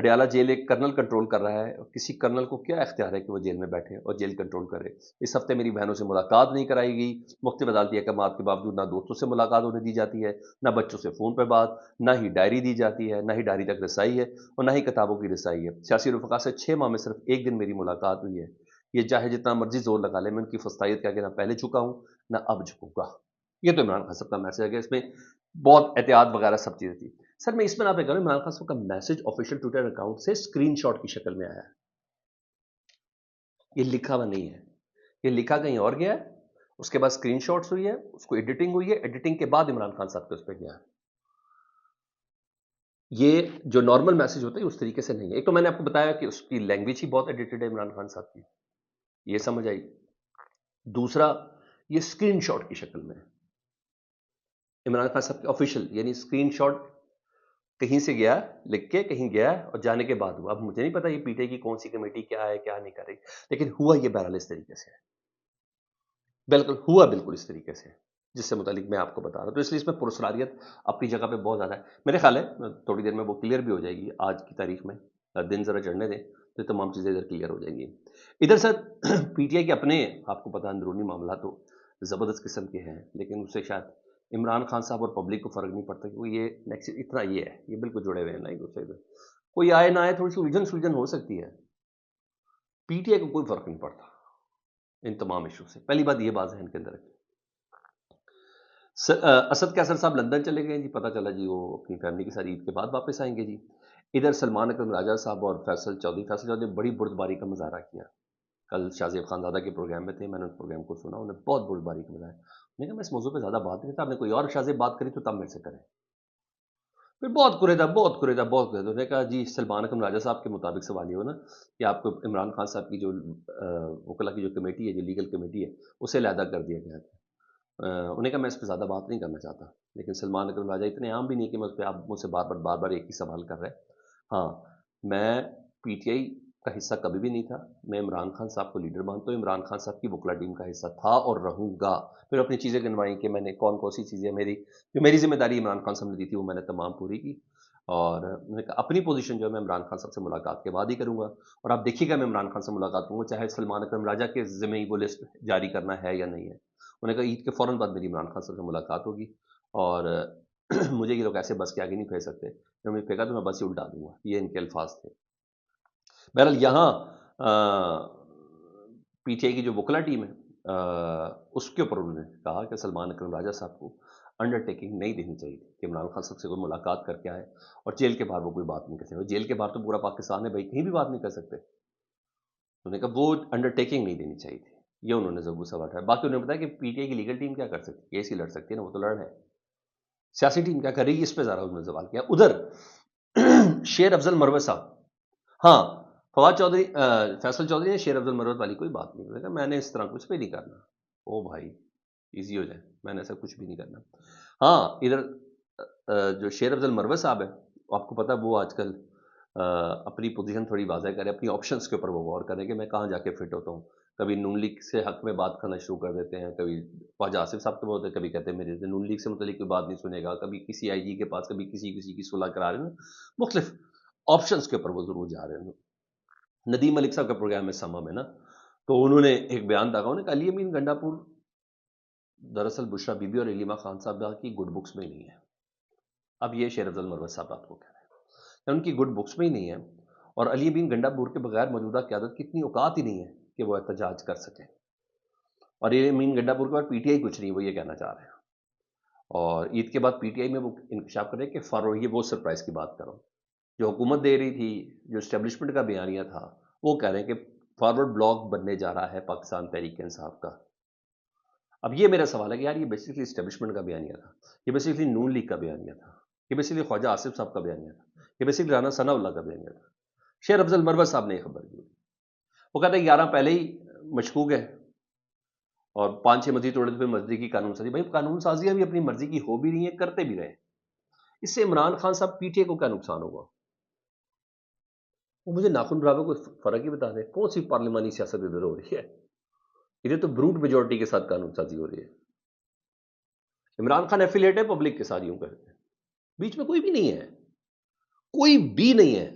Adiala jail ایک colonel control کر رہا ہے، اور کسی کرنل کو کیا اختیار ہے کہ وہ جیل میں بیٹھے اور جیل کنٹرول کرے؟ اس ہفتے میری بہنوں سے ملاقات نہیں کرائی گئی، مختلف عدالتی احکامات کے باوجود نہ دوستوں سے ملاقات ہونے دی جاتی ہے، نہ بچوں سے فون پہ بات، نہ ہی ڈائری دی جاتی ہے، نہ ہی ڈائری تک رسائی ہے، اور نہ ہی کتابوں کی رسائی ہے۔ سیاسی رفقا سے 6 ماہ میں صرف ایک دن میری ملاقات ہوئی ہے۔ یہ چاہے جتنا مرضی زور لگا لے، میں ان کی فسطائیت کیا کہ نہ پہلے جھکا ہوں نہ اب جھکوں گا۔ یہ تو عمران خان صاحب کا میسج ہے، اس میں بہت احتیاط وغیرہ سب چیزیں تھی۔ سر میں اس میں آپ یہ کروں، عمران خان صاحب کا میسج آفیشیل ٹویٹر اکاؤنٹ سے اسکرین شاٹ کی شکل میں آیا ہے، یہ لکھا ہوا نہیں ہے، یہ لکھا کہیں اور گیا ہے، اس کے بعد اسکرین شاٹس ہوئی ہے، اس کو ایڈیٹنگ ہوئی ہے، ایڈیٹنگ کے بعد عمران خان صاحب کے اس پہ گیا ہے۔ یہ جو نارمل میسج ہوتا ہے اس طریقے سے نہیں ہے۔ ایک تو میں نے آپ کو بتایا کہ اس کی لینگویج ہی بہت ایڈیٹڈ ہے عمران خان صاحب کی، یہ سمجھ آئی۔ دوسرا، یہ اسکرین شاٹ کی شکل میں ہے، عمران خان صاحب کے آفیشیل، یعنی اسکرین شاٹ کہیں سے گیا لکھ کے کہیں گیا اور جانے کے بعد ہوا۔ اب مجھے نہیں پتا یہ پی ٹی آئی کی کون سی کمیٹی کیا ہے کیا نہیں کر رہی، لیکن ہوا یہ بہرحال اس طریقے سے ہے، بالکل ہوا بالکل اس طریقے سے جس سے متعلق میں آپ کو بتا رہا ہوں۔ تو اس لیے اس میں پرسراریت اپنی جگہ پہ بہت زیادہ ہے۔ میرے خیال ہے تھوڑی دیر میں وہ کلیئر بھی ہو جائے گی، آج کی تاریخ میں دن ذرا چڑھنے دیں تو تمام چیزیں ادھر کلیئر ہو جائیں گی۔ ادھر سر پی ٹی آئی کے اپنے آپ کو پتا اندرونی معاملات تو زبردست قسم کے ہیں، لیکن اس سے شاید عمران خان صاحب اور پبلک کو فرق نہیں پڑتا، کیونکہ یہ نیکسٹ اتنا یہ ہے، یہ بالکل جڑے ہوئے ہیں نا ایک دوسرے سے، کوئی آئے نہ آئے تھوڑی سی الجھن سلجھن ہو سکتی ہے، پی ٹی آئی کو کوئی فرق نہیں پڑتا ان تمام ایشو سے۔ پہلی بات یہ بات ذہن کے اندر رکھیں۔ اسد کیسر صاحب لندن چلے گئے جی، پتہ چلا جی وہ اپنی فیملی کے ساتھ عید کے بعد واپس آئیں گے جی۔ ادھر سلمان اکرم راجہ صاحب اور فیصل چودھری نے بڑی بردباری کا مظاہرہ کیا، کل شاہ زیب خانزادہ کے پروگرام میں تھے، میں نے اس پروگرام کو سنا، انہوں نے بہت بردباری کا مظاہرہ، میں نے کہا میں اس موضوع پہ زیادہ بات نہیں کرتا، آپ نے کوئی اور شاہ زیب بات کری تو تب میرے سے کریں۔ پھر بہت قریدا انہوں نے کہا جی سلمان اکرم راجہ صاحب کے مطابق سوال یہ ہو نا کہ آپ کو عمران خان صاحب کی جو وکلا کی جو کمیٹی ہے، جو لیگل کمیٹی ہے، اسے علیحدہ کر دیا گیا تھا۔ انہوں نے کہا میں اس پہ زیادہ بات نہیں کرنا چاہتا، لیکن سلمان اکرم راجہ اتنے عام بھی نہیں کہ میں اس پہ آپ مجھ سے بار بار ایک ہی سوال کر رہے۔ ہاں میں پی ٹی آئی کا حصہ کبھی بھی نہیں تھا، میں عمران خان صاحب کو لیڈر مانتا ہوں، عمران خان صاحب کی وکلا ٹیم کا حصہ تھا اور رہوں گا۔ پھر اپنی چیزیں گنوائیں کہ میں نے کون سی چیزیں جو میری ذمہ داری عمران خان صاحب نے دی تھی وہ میں نے تمام پوری کی، اور میں نے کہا اپنی پوزیشن جو ہے میں عمران خان صاحب سے ملاقات کے بعد ہی کروں گا، اور آپ دیکھیے گا میں عمران خان سے ملاقات کروں گا چاہے سلمان اکرم راجہ کے ذمہ ہی وہ لسٹ جاری کرنا ہے یا نہیں ہے۔ انہوں نے کہا عید کے فوراً بعد میری عمران خان صاحب سے ملاقات ہوگی، اور مجھے یہ لوگ ایسے بس کے آگے نہیں پھینک سکتے، جب میں پھینکا تو میں بس ہی الٹا دوں گا، یہ ان کے الفاظ تھے۔ بہرحال یہاں پی ٹی آئی کی جو وکلا ٹیم ہے اس کے اوپر انہوں نے کہا کہ سلمان اکرم راجہ صاحب کو انڈر ٹیکنگ نہیں دینی چاہیے کہ عمران خان صاحب سے کوئی ملاقات کر کے آئے اور جیل کے باہر وہ کوئی بات نہیں کر سکتے، جیل کے باہر تو پورا پاکستان ہے بھائی، کہیں بھی بات نہیں کر سکتے۔ انہوں نے کہا وہ انڈر ٹیکنگ نہیں دینی چاہیے تھی، یہ انہوں نے ضرور سوال اٹھایا۔ باقی انہوں نے بتایا کہ پی ٹی آئی کی لیگل ٹیم کیا کر سکتی ہے، کیس ہی لڑ سکتی ہے نا، وہ تو لڑ ہے، سیاسی ٹیم کیا کر رہی ہے اس پہ ذرا انہوں نے سوال کیا۔ ادھر شیر افضل مروت صاحب، ہاں فواد چودھری فیصل چودھری نے شیر افضل مروت والی کوئی بات نہیں، میں نے کہا میں نے اس طرح کچھ بھی نہیں کرنا، او بھائی ایزی ہو جائے، میں نے ایسا کچھ بھی نہیں کرنا۔ ہاں ادھر جو شیر افضل مروت صاحب ہے آپ کو پتا وہ آج کل اپنی پوزیشن تھوڑی واضح کریں، اپنی آپشنز کے اوپر وہ غور کریں کہ میں کہاں جا کے فٹ ہوتا ہوں۔ کبھی نون لیگ سے حق میں بات کرنا شروع کر دیتے ہیں، کبھی خواجہ آصف صاحب کے بولتے ہیں، کبھی کہتے ہیں میرے سے نون لیگ سے متعلق کوئی بات نہیں سنے گا، کبھی کسی آئی جی کے پاس، کبھی کسی کی صلح کرا رہے ہیں، مختلف آپشنز کے اوپر وہ ضرور جا رہے ہیں۔ ندیم ملک صاحب کا پروگرام ہے سما میں نا، تو انہوں نے ایک بیان داغا، انہوں نے کہا علی امین گنڈا پور دراصل بشرا بی بی اور علیمہ خان صاحب کی گڈ بکس میں نہیں ہے۔ اب یہ شیر افضل مروت صاحب آپ کو کہہ رہے ہیں ان کی گڈ بکس میں ہی نہیں ہے، اور علی امین گنڈا پور کے بغیر موجودہ قیادت کی اتنی اوقات ہی نہیں ہے کہ وہ احتجاج کر سکیں، اور علی امین گنڈا پور کے بعد پی ٹی آئی کچھ نہیں، وہ یہ کہنا چاہ رہے ہیں، اور عید کے بعد پی ٹی آئی میں وہ انکشاف کر رہے ہیں کہ فارورڈ، یہ وہ سرپرائز کی بات کرو جو حکومت دے رہی تھی، جو اسٹیبلشمنٹ کا بیانیہ تھا، وہ کہہ رہے ہیں کہ فارورڈ بلاک بننے جا رہا ہے پاکستان تحریک انصاف کا۔ اب یہ میرا سوال ہے کہ یار یہ بیسیکلی اسٹیبلشمنٹ کا بیانیہ تھا، یہ بیسیکلی نون لیگ کا بیانیہ تھا، یہ بیسیکلی خواجہ آصف صاحب کا بیانیہ تھا، یہ بیسیکلی رانا ثناء اللہ کا بیانیہ تھا۔ شیر افضل مروت صاحب نے یہ خبر دی، وہ کہتے ہیں 11 پہلے ہی مشکوک ہے اور 5-6 مزید توڑے تو پھر مرضی کی قانون سازی۔ بھائی قانون سازیاں بھی اپنی مرضی کی ہو بھی رہی ہیں، کرتے بھی رہے، اس سے عمران خان صاحب پی ٹی آئی کو کیا نقصان ہوگا؟ وہ مجھے ناخن برابر کو فرق ہی بتا دیں، کون سی پارلیمانی سیاست ادھر ہو رہی ہے؟ ادھر تو بروٹ میجورٹی کے ساتھ قانون سازی ہو رہی ہے۔ عمران خان ایفیلیٹ ہے پبلک کے ساتھ، یوں کرتے ہیں، بیچ میں کوئی بھی نہیں ہے، کوئی بھی نہیں ہے۔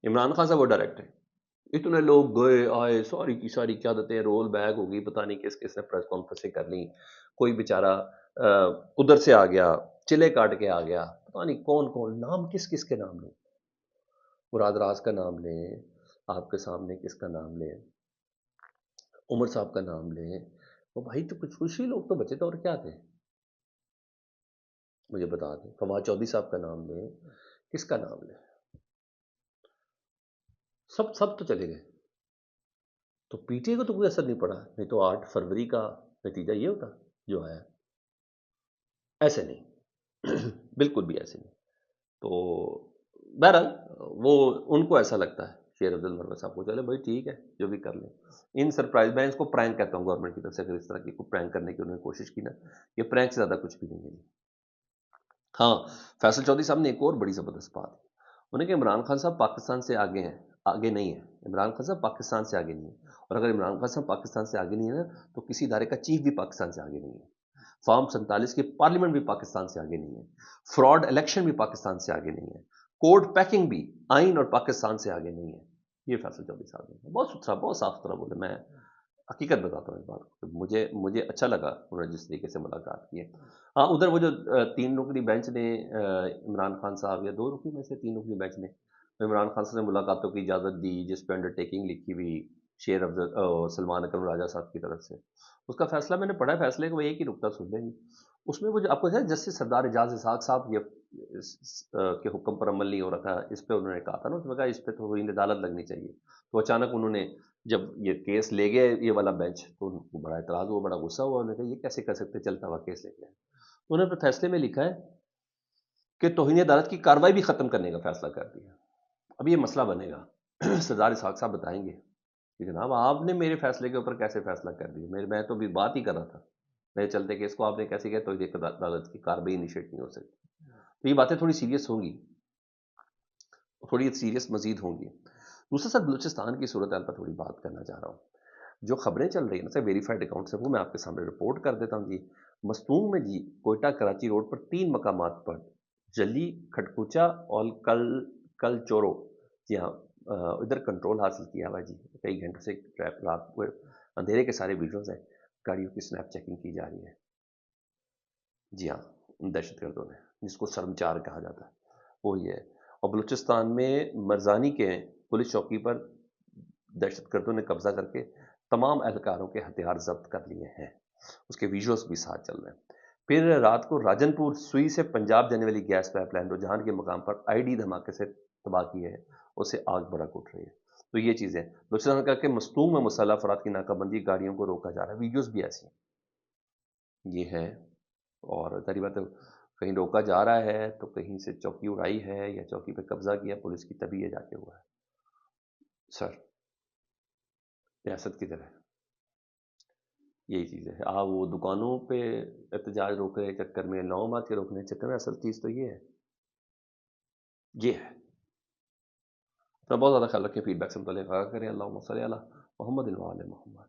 عمران خان صاحب وہ ڈائریکٹ ہے. اتنے لوگ گئے آئے، ساری کی ساری قیادتیں رول بیک ہو گئی، پتہ نہیں کس کس نے پریس کانفرنسیں کر لیں. کوئی بیچارہ ادھر سے آ گیا، چلے کاٹ کے آ گیا، پتہ نہیں کون کون، نام کس کس کے نام لیں. مراد راز کا نام لیں، آپ کے سامنے کس کا نام لیں، عمر صاحب کا نام لیں. وہ بھائی تو کچھ ہی لوگ تو بچے تھے، اور کیا تھے مجھے بتا دیں. فواد چودھری صاحب کا نام لیں، کس کا نام لیں، سب تو چلے گئے. تو پی ٹی آئی کو تو کوئی اثر نہیں پڑا. نہیں تو 8 فروری کا نتیجہ یہ ہوتا جو آیا. ایسے نہیں، بالکل بھی ایسے نہیں. تو بہرحال وہ ان کو ایسا لگتا ہے، شیر افضل مرمت صاحب کو، چلے بھائی ٹھیک ہے جو بھی کر لیں. ان سرپرائز، میں اس کو پرینک کہتا ہوں گورنمنٹ کی طرف سے، اگر اس طرح کی کوئی پرینک کرنے کی انہوں نے کوشش کی نا، یہ پرینک سے زیادہ کچھ بھی نہیں ہے. ہاں، فیصل چودھری صاحب نے ایک اور بڑی زبردست بات انہیں کہ عمران خان صاحب پاکستان سے آگے ہیں، آگے نہیں ہیں. عمران خان صاحب پاکستان سے آگے نہیں ہیں، اور اگر عمران خان صاحب پاکستان سے آگے نہیں ہے نا، تو کسی ادارے کا چیف بھی پاکستان سے آگے نہیں ہے. فارم 47 کی پارلیمنٹ بھی پاکستان سے آگے نہیں ہے. فراڈ الیکشن بھی پاکستان سے آگے نہیں ہے. کوڈ پیکنگ بھی آئین اور پاکستان سے آگے نہیں ہے. یہ فیصل چودھری صاحب نے بہت ستھرا، بہت صاف ستھرا بولے. میں حقیقت بتاتا ہوں اس بات کو، مجھے اچھا لگا انہوں نے جس طریقے سے ملاقات کی ہے. ہاں، ادھر وہ جو 3 رکنی بینچ نے عمران خان صاحب، یا 2 رکنی میں سے 3 رکنی بینچ نے عمران خان صاحب نے ملاقاتوں کی اجازت دی، جس پہ انڈر ٹیکنگ لکھی ہوئی شیر افضل سلمان اکرم راجہ صاحب کی طرف سے. اس کا فیصلہ میں نے پڑھا ہے، فیصلے کو ایک ہی نقطہ سن لیں گے. اس میں وہ جو آپ کو جسٹس سردار اعجاز اسحاق صاحب کے حکم پر عمل نہیں ہو رہا تھا، اس پہ انہوں نے کہا تھا نا، اس میں کہا اس پہ تو عدالت لگنی چاہیے. تو اچانک انہوں نے جب یہ کیس لے گئے یہ والا بینچ، تو ان کو بڑا اعتراض ہوا، بڑا غصہ ہوا. انہوں نے کہا یہ کیسے کر سکتے، چلتا ہوا کیس لے کے. انہوں نے اپنے فیصلے میں لکھا ہے کہ توہین عدالت کی کارروائی بھی ختم کرنے کا فیصلہ کر دیا. اب یہ مسئلہ بنے گا، سردار اسحاق صاحب بتائیں گے کہ جناب آپ نے میرے فیصلے کے اوپر کیسے فیصلہ کر دیا. میں تو بھی بات ہی کر رہا تھا، میرے چلتے کیس کو آپ نے کیسے کیا توہین عدالت کی کارروائی انیشیٹ نہیں ہو سکتی. تو یہ باتیں تھوڑی سیریس ہوں گی، تھوڑی سیریس مزید ہوں گی. دوسرا سر، بلوچستان کی صورتحال پر تھوڑی بات کرنا چاہ رہا ہوں. جو خبریں چل رہی ہیں نا سر ویریفائڈ اکاؤنٹ سے، وہ میں آپ کے سامنے رپورٹ کر دیتا ہوں. جی، مستونگ میں جی کوئٹہ کراچی روڈ پر 3 مقامات پر جلی کھٹکوچا اور کل چورو، جی ہاں، ادھر کنٹرول حاصل کیا ہوا. جی کئی گھنٹوں سے رات کو اندھیرے کے سارے ویڈیوز ہیں، گاڑیوں کی سنیپ چیکنگ کی جا رہی ہے. جی ہاں، دہشت گردوں نے، جس کو سرمچار کہا جاتا ہے، وہ یہ ہے. اور بلوچستان میں مرزانی کے پولیس چوکی پر دہشت گردوں نے قبضہ کر کے تمام اہلکاروں کے ہتھیار ضبط کر لیے ہیں. اس کے ویژوز بھی ساتھ چل رہے ہیں. پھر رات کو راجن پور سوئی سے پنجاب جانے والی گیس پائپ لائن رجحان کے مقام پر آئی ڈی دھماکے سے تباہ کی ہے، اسے آگ بڑا اٹھ رہی ہے. تو یہ چیزیں بلوچستان کر کے مستونگ میں مسلح افراد کی ناکہ بندی، گاڑیوں کو روکا جا رہا ہے. ویڈیوز بھی ایسی ہیں، یہ ہیں. اور ظاہری بات ہے، کہیں روکا جا رہا ہے تو کہیں سے چوکی اڑائی ہے یا چوکی پہ قبضہ کیا پولیس کی، تبھی یہ جا کے ہوا ہے. سر ریاست کی طرح یہی چیز ہے. آپ وہ دکانوں پہ احتجاج روکنے کے چکر میں، نومات کے روکنے کے چکر میں، اصل چیز تو یہ ہے. اپنا بہت زیادہ خیال رکھیں، فیڈ بیک سے متعلق آگاہ کریں. اللہم صلی علی محمد وعلی محمد.